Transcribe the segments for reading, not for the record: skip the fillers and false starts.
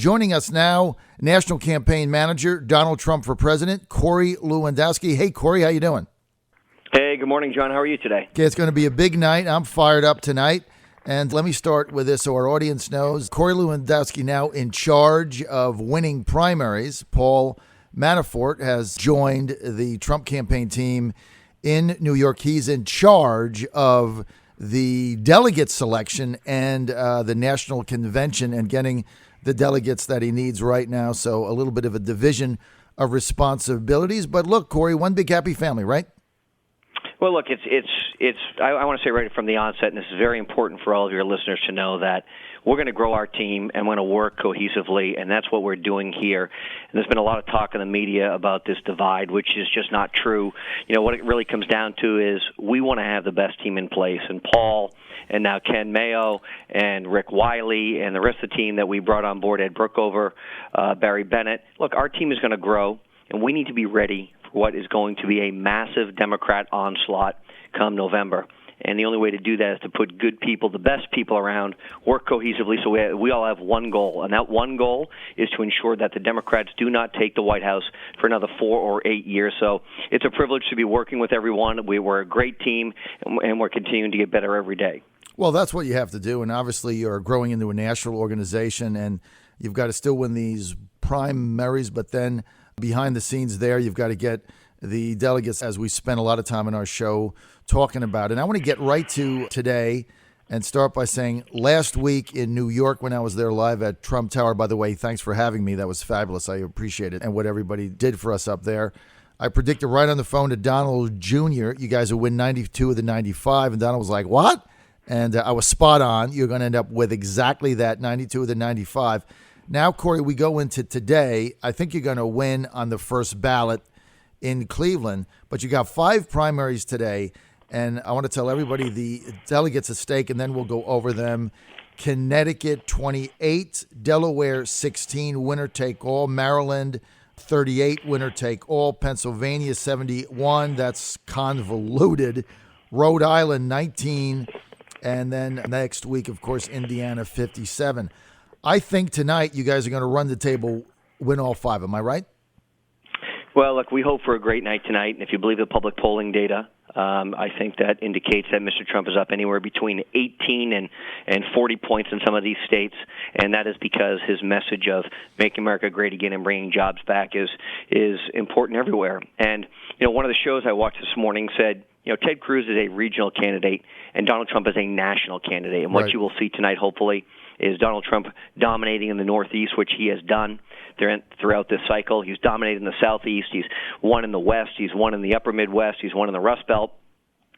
Joining us now, National Campaign Manager, Donald Trump for President, Corey Lewandowski. Hey, Corey, how you doing? Hey, good morning, John. How are you today? Okay, it's going to be a big night. I'm fired up tonight. And let me start with this so our audience knows. Corey Lewandowski now in charge of winning primaries. Paul Manafort has joined the Trump campaign team in New York. He's in charge of the delegate selection and the national convention and getting the delegates that he needs right now. So a little bit of a division of responsibilities. But look, Corey, one big happy family, right? Well, look, I want to say right from the onset, and this is very important for all of your listeners to know, that we're going to grow our team and we're going to work cohesively, and that's what we're doing here. And there's been a lot of talk in the media about this divide, which is just not true. You know, what it really comes down to is we want to have the best team in place, and Paul and now Ken Mayo and Rick Wiley and the rest of the team that we brought on board, Ed Brookover, Barry Bennett. Look, our team is going to grow, and we need to be ready for what is going to be a massive Democrat onslaught come November. And the only way to do that is to put good people, the best people around, work cohesively so we all have one goal. And that one goal is to ensure that the Democrats do not take the White House for another 4 or 8 years. So it's a privilege to be working with everyone. We're a great team, and we're continuing to get better every day. Well, that's what you have to do. And obviously you're growing into a national organization, and you've got to still win these primaries. But then behind the scenes there, you've got to get the delegates, as we spent a lot of time in our show talking about. And I want to get right to today and start by saying last week in New York when I was there live at Trump Tower, by the way, thanks for having me. That was fabulous. I appreciate it and what everybody did for us up there. I predicted right on the phone to Donald Jr., you guys will win 92 of the 95. And Donald was like, what? And I was spot on. You're going to end up with exactly that, 92 of the 95. Now, Corey, we go into today. I think you're going to win on the first ballot in Cleveland, but you got 5 primaries today, and I want to tell everybody the delegates at stake, and then we'll go over them. Connecticut 28, Delaware 16, winner take all, Maryland 38, winner take all, Pennsylvania 71, that's convoluted, Rhode Island 19, and then next week, of course, Indiana 57. I think tonight you guys are going to run the table, win all 5. Am I right? Well, look, we hope for a great night tonight, and if you believe the public polling data, I think that indicates that Mr. Trump is up anywhere between 18 and 40 points in some of these states, and that is because his message of Make America Great Again and bringing jobs back is important everywhere. And, you know, one of the shows I watched this morning said, you know, Ted Cruz is a regional candidate, and Donald Trump is a national candidate. And what you will see tonight, hopefully, is Donald Trump dominating in the Northeast, which he has done throughout this cycle. He's dominated in the Southeast. He's won in the West. He's won in the Upper Midwest. He's won in the Rust Belt.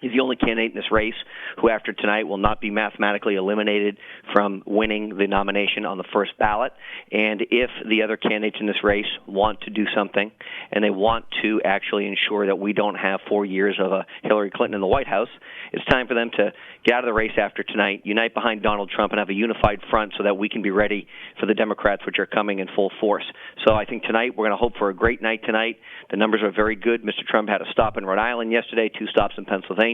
He's the only candidate in this race who, after tonight, will not be mathematically eliminated from winning the nomination on the first ballot. And if the other candidates in this race want to do something, and they want to actually ensure that we don't have 4 years of a Hillary Clinton in the White House, it's time for them to get out of the race after tonight, unite behind Donald Trump, and have a unified front so that we can be ready for the Democrats, which are coming in full force. So I think tonight we're going to hope for a great night tonight. The numbers are very good. Mr. Trump had a stop in Rhode Island yesterday, 2 stops in Pennsylvania.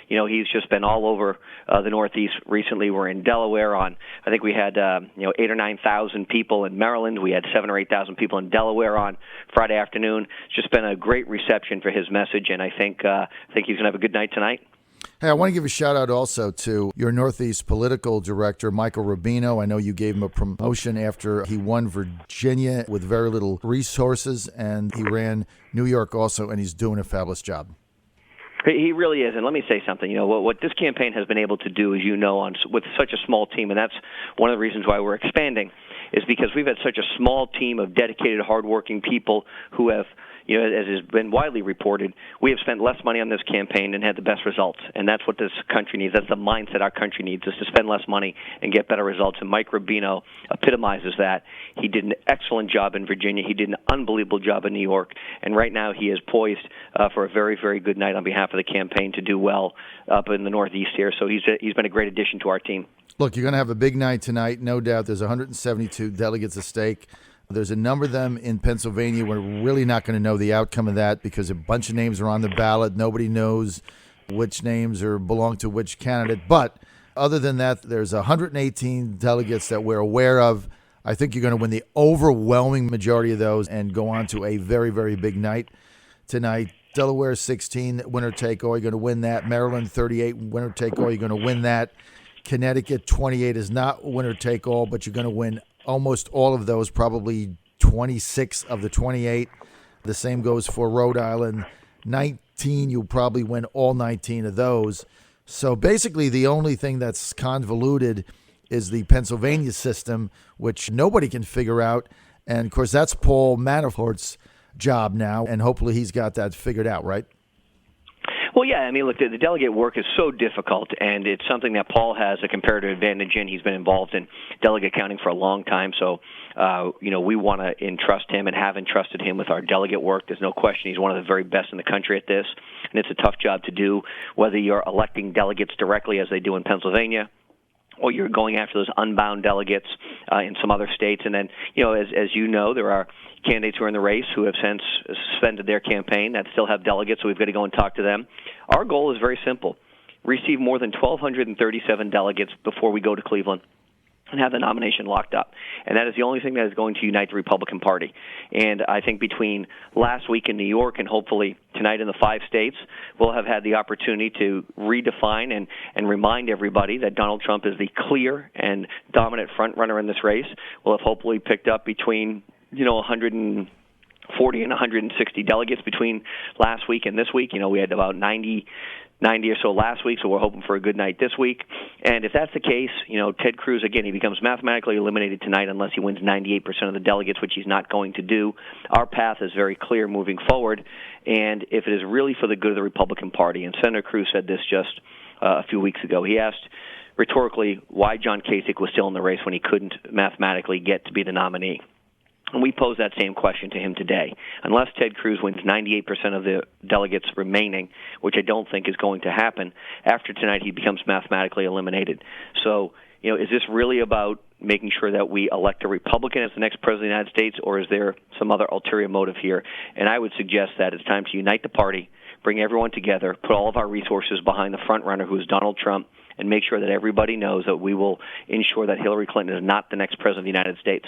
You know, he's just been all over the Northeast recently. We're in Delaware I think we had, 8 or 9,000 people in Maryland. We had 7 or 8,000 people in Delaware on Friday afternoon. It's just been a great reception for his message, and I think he's going to have a good night tonight. Hey, I want to give a shout out also to your Northeast political director, Michael Rubino. I know you gave him a promotion after he won Virginia with very little resources, and he ran New York also, and he's doing a fabulous job. He really is, and let me say something. You know, what this campaign has been able to do, as you know, with such a small team, and that's one of the reasons why we're expanding, is because we've had such a small team of dedicated, hardworking people who have, you know, as has been widely reported, we have spent less money on this campaign and had the best results. And that's what this country needs. That's the mindset our country needs, is to spend less money and get better results. And Mike Rubino epitomizes that. He did an excellent job in Virginia. He did an unbelievable job in New York. And right now he is poised for a very, very good night on behalf of the campaign to do well up in the Northeast here. So he's been a great addition to our team. Look, you're going to have a big night tonight, no doubt. There's 172 delegates at stake. There's a number of them in Pennsylvania. We're really not going to know the outcome of that because a bunch of names are on the ballot. Nobody knows which names belong to which candidate. But other than that, there's 118 delegates that we're aware of. I think you're going to win the overwhelming majority of those and go on to a very, very big night tonight. Delaware 16, winner take all, you're going to win that. Maryland 38, winner take all, you're going to win that. Connecticut 28 is not winner take all, but you're going to win almost all of those, probably 26 of the 28. The same goes for Rhode Island. 19, you'll probably win all 19 of those. So basically the only thing that's convoluted is the Pennsylvania system, which nobody can figure out. And, of course, that's Paul Manafort's job now, and hopefully he's got that figured out, right? Well, yeah, I mean, look, the delegate work is so difficult, and it's something that Paul has a comparative advantage in. He's been involved in delegate counting for a long time, so, we want to entrust him and have entrusted him with our delegate work. There's no question he's one of the very best in the country at this, and it's a tough job to do, whether you're electing delegates directly, as they do in Pennsylvania, or you're going after those unbound delegates in some other states. And then, as you know, there are candidates who are in the race who have since suspended their campaign that still have delegates, so we've got to go and talk to them. Our goal is very simple. Receive more than 1,237 delegates before we go to Cleveland and have the nomination locked up. And that is the only thing that is going to unite the Republican Party. And I think between last week in New York and hopefully tonight in the 5 states, we'll have had the opportunity to redefine and remind everybody that Donald Trump is the clear and dominant front runner in this race. We'll have hopefully picked up between 140 and 160 delegates between last week and this week. We had about 90 or so last week, so we're hoping for a good night this week. And if that's the case, Ted Cruz, again, he becomes mathematically eliminated tonight unless he wins 98% of the delegates, which he's not going to do. Our path is very clear moving forward, and if it is really for the good of the Republican Party, and Senator Cruz said this just a few weeks ago, he asked rhetorically why John Kasich was still in the race when he couldn't mathematically get to be the nominee. And we pose that same question to him today. Unless Ted Cruz wins 98% of the delegates remaining, which I don't think is going to happen, after tonight he becomes mathematically eliminated. So, is this really about making sure that we elect a Republican as the next president of the United States, or is there some other ulterior motive here? And I would suggest that it's time to unite the party, bring everyone together, put all of our resources behind the front runner, who is Donald Trump, and make sure that everybody knows that we will ensure that Hillary Clinton is not the next president of the United States.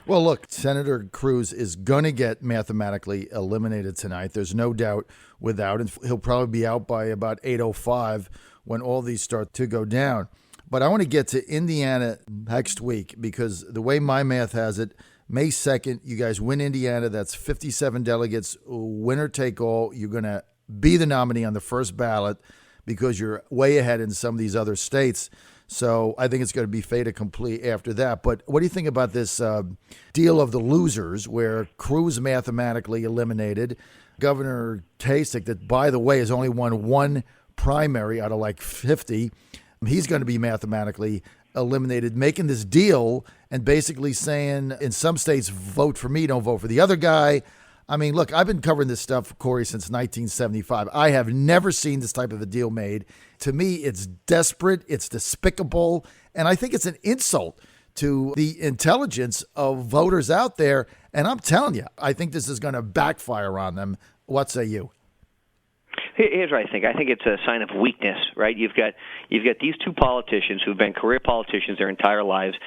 Well, look, Senator Cruz is going to get mathematically eliminated tonight. There's no doubt without it. He'll probably be out by about 8:05 when all these start to go down. But I want to get to Indiana next week because the way my math has it, May 2nd, you guys win Indiana. That's 57 delegates, winner take all. You're going to be the nominee on the first ballot because you're way ahead in some of these other states. So I think it's going to be fait accompli after that. But what do you think about this deal of the losers where Cruz mathematically eliminated, Governor Kasich, that, by the way, has only won one primary out of like 50, he's going to be mathematically eliminated, making this deal and basically saying in some states, vote for me, don't vote for the other guy. I mean, look, I've been covering this stuff, Corey, since 1975. I have never seen this type of a deal made. To me, it's desperate, it's despicable, and I think it's an insult to the intelligence of voters out there. And I'm telling you, I think this is going to backfire on them. What say you? Here's what I think. I think it's a sign of weakness, right? You've got these two politicians who've been career politicians their entire lives,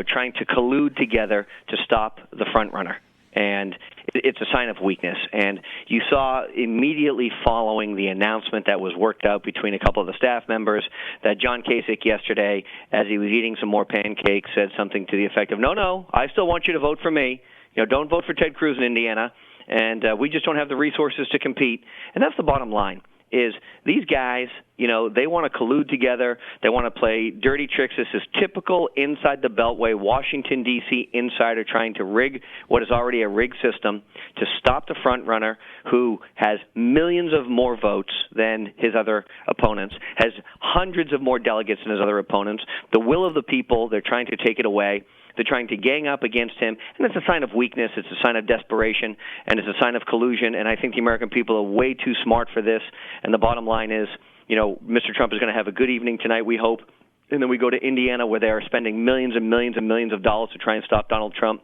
trying to collude together to stop the front runner. And it's a sign of weakness. And you saw immediately following the announcement that was worked out between a couple of the staff members that John Kasich yesterday, as he was eating some more pancakes, said something to the effect of, no, I still want you to vote for me. Don't vote for Ted Cruz in Indiana. And we just don't have the resources to compete. And that's the bottom line. Is these guys, they want to collude together. They want to play dirty tricks. This is typical inside the Beltway, Washington, D.C. insider trying to rig what is already a rigged system to stop the front runner who has millions of more votes than his other opponents, has hundreds of more delegates than his other opponents. The will of the people, they're trying to take it away. They're trying to gang up against him, and it's a sign of weakness, it's a sign of desperation, and it's a sign of collusion, and I think the American people are way too smart for this, and the bottom line is, Mr. Trump is going to have a good evening tonight, we hope, and then we go to Indiana where they are spending millions and millions and millions of dollars to try and stop Donald Trump.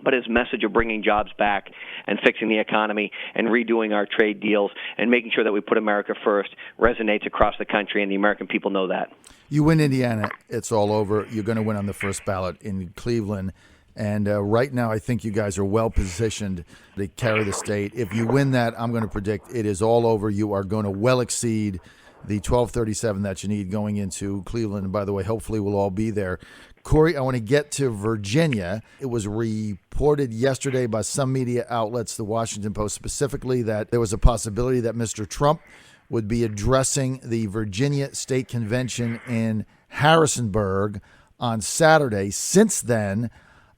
But his message of bringing jobs back and fixing the economy and redoing our trade deals and making sure that we put America first resonates across the country, and the American people know that. You win Indiana, it's all over. You're going to win on the first ballot in Cleveland. And right now, I think you guys are well positioned to carry the state. If you win that, I'm going to predict it is all over. You are going to well exceed the 1237 that you need going into Cleveland. And by the way, hopefully we'll all be there. Corey, I want to get to Virginia. It was reported yesterday by some media outlets, the Washington Post specifically, that there was a possibility that Mr. Trump would be addressing the Virginia State Convention in Harrisonburg on Saturday. Since then,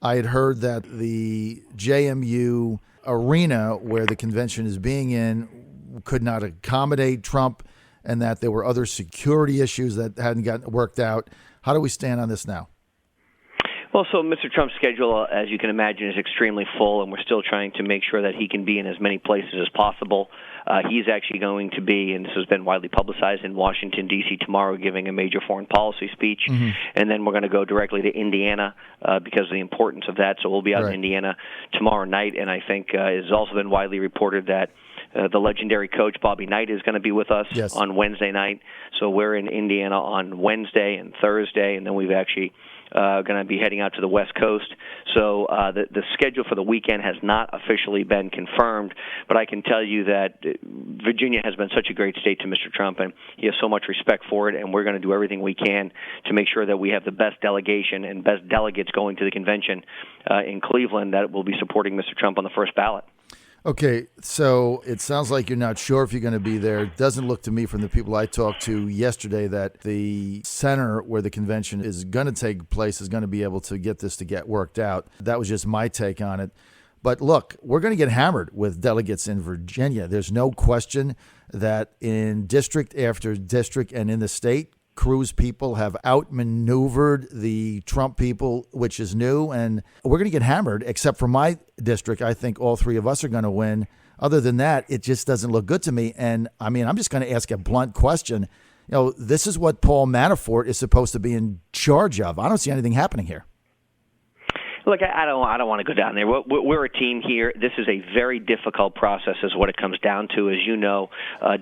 I had heard that the JMU arena where the convention is being in could not accommodate Trump and that there were other security issues that hadn't gotten worked out. How do we stand on this now? Well, so Mr. Trump's schedule, as you can imagine, is extremely full, and we're still trying to make sure that he can be in as many places as possible. He's actually going to be, and this has been widely publicized, in Washington, D.C. tomorrow giving a major foreign policy speech. Mm-hmm. And then we're going to go directly to Indiana because of the importance of that. So we'll be out in Indiana tomorrow night, and I think it has also been widely reported that the legendary coach Bobby Knight is going to be with us on Wednesday night. So we're in Indiana on Wednesday and Thursday, and then we've actually going to be heading out to the West Coast. So the schedule for the weekend has not officially been confirmed, but I can tell you that Virginia has been such a great state to Mr. Trump, and he has so much respect for it, and we're going to do everything we can to make sure that we have the best delegation and best delegates going to the convention in Cleveland that will be supporting Mr. Trump on the first ballot. Okay, so it sounds like you're not sure if you're going to be there. It doesn't look to me from the people I talked to yesterday that the center where the convention is going to take place is going to be able to get this to get worked out. That was just my take on it. But look, we're going to get hammered with delegates in Virginia. There's no question that in district after district and in the state, Cruz people have outmaneuvered the Trump people, which is new, and we're going to get hammered, except for my district. I think all three of us are going to win. Other than that, it just doesn't look good to me. And, I mean, I'm just going to ask a blunt question. You know, this is what Paul Manafort is supposed to be in charge of. I don't see anything happening here. Look, I don't want to go down there. We're a team here. This is a very difficult process is what it comes down to. As you know,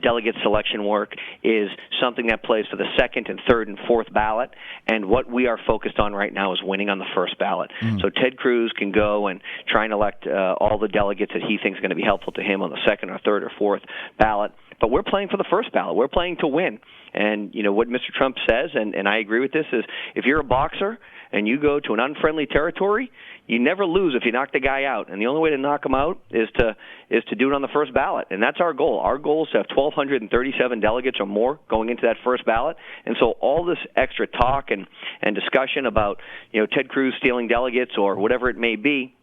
delegate selection work is something that plays for the second and third and fourth ballot, and what we are focused on right now is winning on the first ballot. So Ted Cruz can go and try and elect all the delegates that he thinks are going to be helpful to him on the second or third or fourth ballot. But we're playing for the first ballot. We're playing to win. And, you know, what Mr. Trump says, and I agree with this, is if you're a boxer and you go to an unfriendly territory, you never lose if you knock the guy out. And the only way to knock him out is to do it on the first ballot. And that's our goal. Our goal is to have 1,237 delegates or more going into that first ballot. And so all this extra talk and discussion about, you know, Ted Cruz stealing delegates or whatever it may be,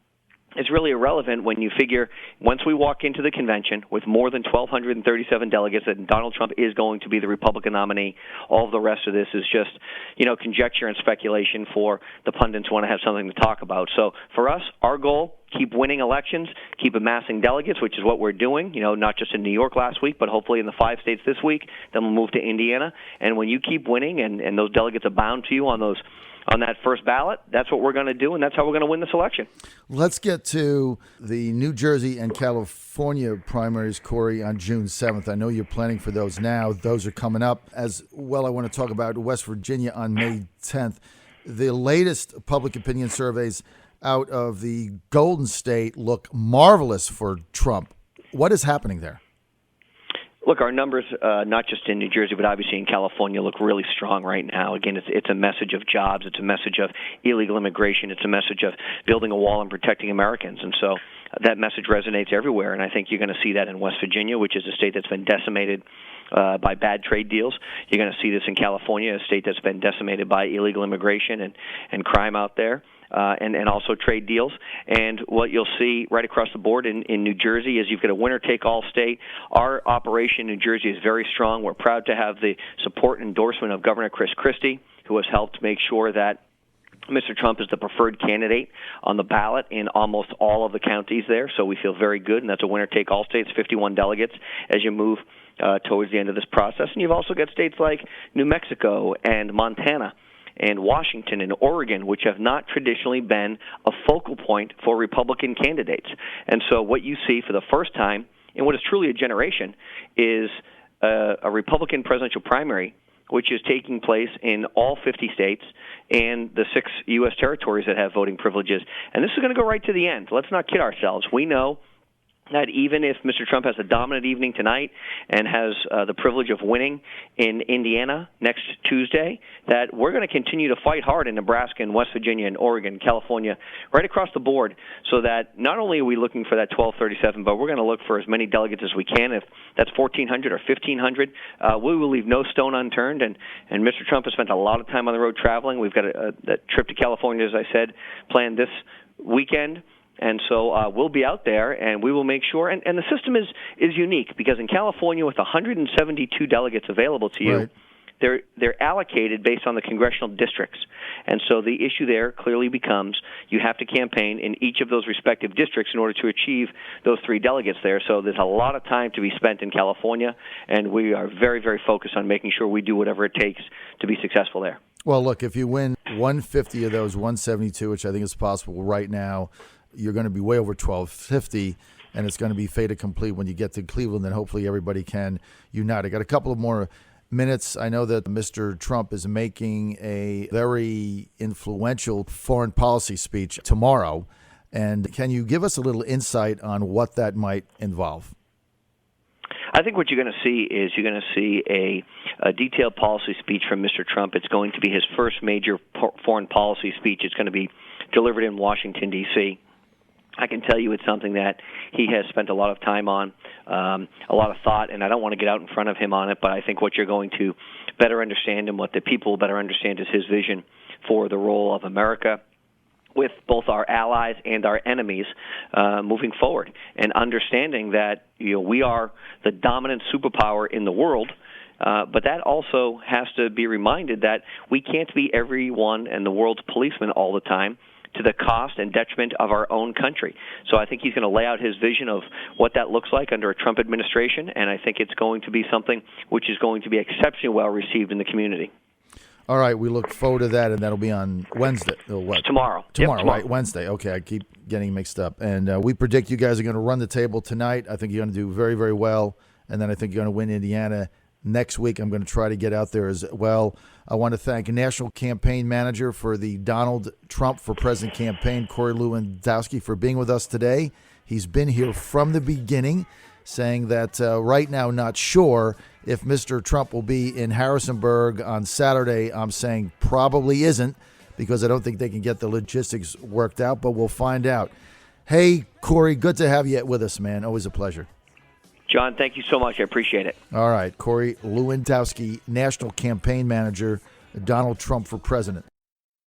it's really irrelevant when you figure once we walk into the convention with more than 1,237 delegates that Donald Trump is going to be the Republican nominee. All of the rest of this is just, you know, conjecture and speculation for the pundits who want to have something to talk about. So for us, our goal, keep winning elections, keep amassing delegates, which is what we're doing, you know, not just in New York last week, but hopefully in the 5 states this week. Then we'll move to Indiana. And when you keep winning and those delegates are bound to you on that first ballot, that's what we're going to do, and that's how we're going to win this election. Let's get to the New Jersey and California primaries, Corey, on June 7th. I know you're planning for those now. Those are coming up. As well, I want to talk about West Virginia on May 10th. The latest public opinion surveys out of the Golden State look marvelous for Trump. What is happening there? Look, our numbers, not just in New Jersey, but obviously in California, look really strong right now. Again, it's a message of jobs. It's a message of illegal immigration. It's a message of building a wall and protecting Americans. And so that message resonates everywhere. And I think you're going to see that in West Virginia, which is a state that's been decimated by bad trade deals. You're going to see this in California, a state that's been decimated by illegal immigration and crime out there. And also trade deals. And what you'll see right across the board in New Jersey is you've got a winner-take-all state. Our operation in New Jersey is very strong. We're proud to have the support and endorsement of Governor Chris Christie, who has helped make sure that Mr. Trump is the preferred candidate on the ballot in almost all of the counties there. So we feel very good, and that's a winner-take-all state. It's 51 delegates as you move towards the end of this process. And you've also got states like New Mexico and Montana and Washington and Oregon, which have not traditionally been a focal point for Republican candidates. And so what you see for the first time in what is truly a generation is a Republican presidential primary which is taking place in all 50 states and the 6 U.S. territories that have voting privileges. And this is going to go right to the end. Let's not kid ourselves. We know that even if Mr. Trump has a dominant evening tonight and has the privilege of winning in Indiana next Tuesday, that we're going to continue to fight hard in Nebraska and West Virginia and Oregon, California, right across the board, so that not only are we looking for that 1237, but we're going to look for as many delegates as we can. If that's 1,400 or 1,500, we will leave no stone unturned. And Mr. Trump has spent a lot of time on the road traveling. We've got that trip to California, as I said, planned this weekend. And so we'll be out there, and we will make sure. And the system is unique because in California, with 172 delegates available to you, right, they're allocated based on the congressional districts. And so the issue there clearly becomes you have to campaign in each of those respective districts in order to achieve those 3 delegates there. So there's a lot of time to be spent in California, and we are very, very focused on making sure we do whatever it takes to be successful there. Well, look, if you win 150 of those 172, which I think is possible right now, you're going to be way over 1,250, and it's going to be fait accompli when you get to Cleveland, and hopefully everybody can unite. I got a couple of more minutes. I know that Mr. Trump is making a very influential foreign policy speech tomorrow, and can you give us a little insight on what that might involve? I think what you're going to see is you're going to see a detailed policy speech from Mr. Trump. It's going to be his first major foreign policy speech. It's going to be delivered in Washington, D.C. I can tell you it's something that he has spent a lot of time on, a lot of thought, and I don't want to get out in front of him on it, but I think what you're going to better understand and what the people will better understand is his vision for the role of America with both our allies and our enemies moving forward, and understanding that we are the dominant superpower in the world. But that also has to be reminded that we can't be everyone and the world's policeman all the time, to the cost and detriment of our own country. So I think he's going to lay out his vision of what that looks like under a Trump administration, and I think it's going to be something which is going to be exceptionally well received in the community. All right, we look forward to that, and that'll be on Wednesday. What? Tomorrow. Tomorrow, yep, tomorrow. Right, Wednesday. Okay, I keep getting mixed up. And we predict you guys are going to run the table tonight. I think you're going to do very, very well, and then I think you're going to win Indiana next week. I'm going to try to get out there as well. I want to thank National Campaign Manager for the Donald Trump for President campaign, Corey Lewandowski, for being with us today. He's been here from the beginning, saying that right now not sure if Mr. Trump will be in Harrisonburg on Saturday. I'm saying probably isn't, because I don't think they can get the logistics worked out, but we'll find out. Hey, Corey, good to have you with us, man. Always a pleasure. John, thank you so much. I appreciate it. All right. Corey Lewandowski, National Campaign Manager, Donald Trump for President.